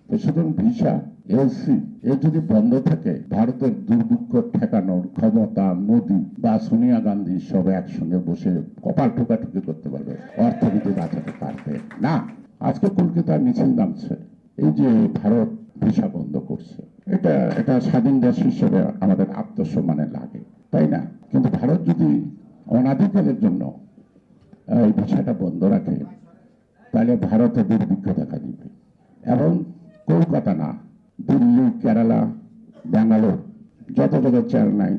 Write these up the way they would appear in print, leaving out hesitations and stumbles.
সুতরাং visa LC যদি বন্ধ থাকে, ভারতের দুর্ভিক্ষ ঠেকানোর ক্ষমতা মোদি বা সোনিয়া গান্ধী সব একসঙ্গে বসে কপাল ঠোকাঠুকি করতে পারবে, অর্থনীতি বাঁচাতে পারবে না। আজকে কলকাতায় মিছিল নামছে, এই যে ভারত ভিসা বন্ধ করছে, এটা স্বাধীন দেশ হিসেবে আমাদের আত্মসম্মানে লাগে, তাই না? কিন্তু ভারত যদি অনাধিকারের জন্য এই ভিসাটা বন্ধ রাখে, তাহলে ভারতে দুর্ভিক্ষ দেখা দিবে। এবং কলকাতা না, দিল্লি, কেরালা, ব্যাঙ্গালোর, যত জায়গায় চেন্নাই,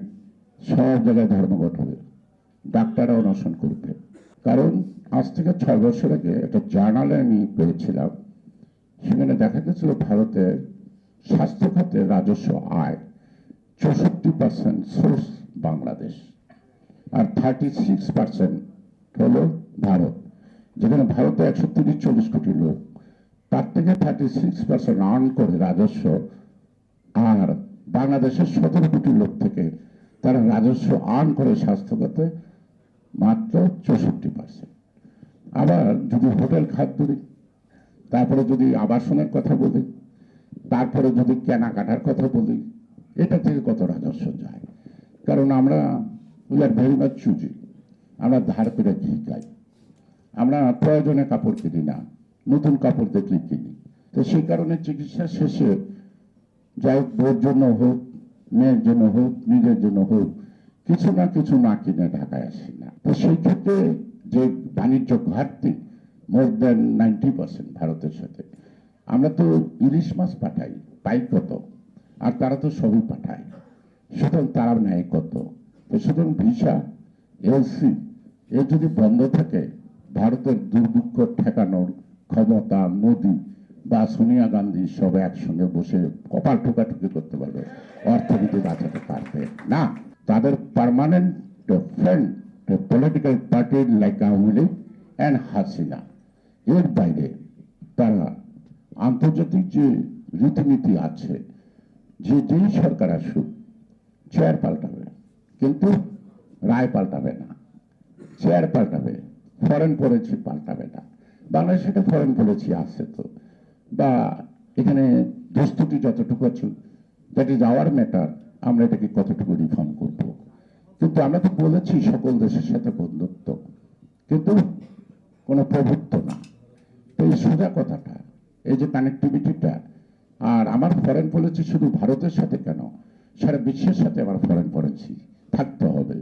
সব জায়গায় ধর্মঘট হবে, ডাক্তাররা অনশন করবে। কারণ আজ থেকে 6 বছর আগে একটা জার্নালে আমি পেয়েছিলাম, সেখানে দেখা গেছিল ভারতের স্বাস্থ্য খাতের রাজস্ব আয় 64% সোর্স বাংলাদেশ, আর 36% হলো ভারত। যেখানে ভারতে 130-140 কোটি লোক, তার থেকে 36% আর্ন করে রাজস্ব, আর বাংলাদেশের 17 কোটি লোক থেকে তারা রাজস্ব আর্ন করে স্বাস্থ্য খাতে মাত্র 64%। আবার যদি হোটেল খাত ধরি, তারপরে যদি আবাসনের কথা বলি, তারপরে যদি কেনাকাটার কথা বলি, এটা থেকে কত রাজস্ব যায়? কারণ আমরা we are very much choosy, আমরা ধার করে ঘি খাই, আমরা প্রয়োজনে কাপড় কিনি না, নতুন কাপড় দেখলে কিনি। তো সেই কারণে চিকিৎসা শেষে, যাই বোর জন্য হোক, মেয়ের জন্য হোক, নিজের জন্য হোক, কিছু না কিছু না কিনে ঢাকায় আসি না। তো সেই ক্ষেত্রে যে বাণিজ্য ঘাটতি মোর দেন 90% ভারতের সাথে। আমরা তো ইলিশ মাছ পাঠাই, পাই কত? আর তারা তো সবই পাঠায়, সুতরাং তারা নেয় কত? তো সুতরাং ভিসা এলসি যদি বন্ধ থাকে, ভারতের দুর্ভিক্ষ ঠেকানোর ক্ষমতা মোদি বা সোনিয়া গান্ধী সব একসঙ্গে বসে কপাল ঠোকাঠুকি করতে পারবে, অর্থনীতি বাঁচাতে পারবে না। তাদের permanent friend political party like Awami League and Hasina, এর বাইরে তারা আন্তর্জাতিক যে রীতিনীতি আছে, যেই সরকার আসুক, চেয়ার পাল্টাবে কিন্তু রায় পাল্টাবে না, চেয়ার পাল্টাবে, ফরেন পলিসি পাল্টাবে না। বাংলাদেশে একটা ফরেন পলিসি আছে তো, বা এখানে দোস্তুটি যতটুকু আছে, দ্যাট ইজ আওয়ার ম্যাটার, আমরা এটাকে কতটুকু রিফর্ম করব। কিন্তু আমরা তো বলেছি সকল দেশের সাথে বন্ধুত্ব, কিন্তু কোনো প্রভুত্ব না। তো এই সোজা কথাটা, এই যে কানেক্টিভিটিটা, আর আমার ফরেন পলিসি শুধু ভারতের সাথে কেন, সারা বিশ্বের সাথে আমার ফরেন পলিসি থাকতে হবে।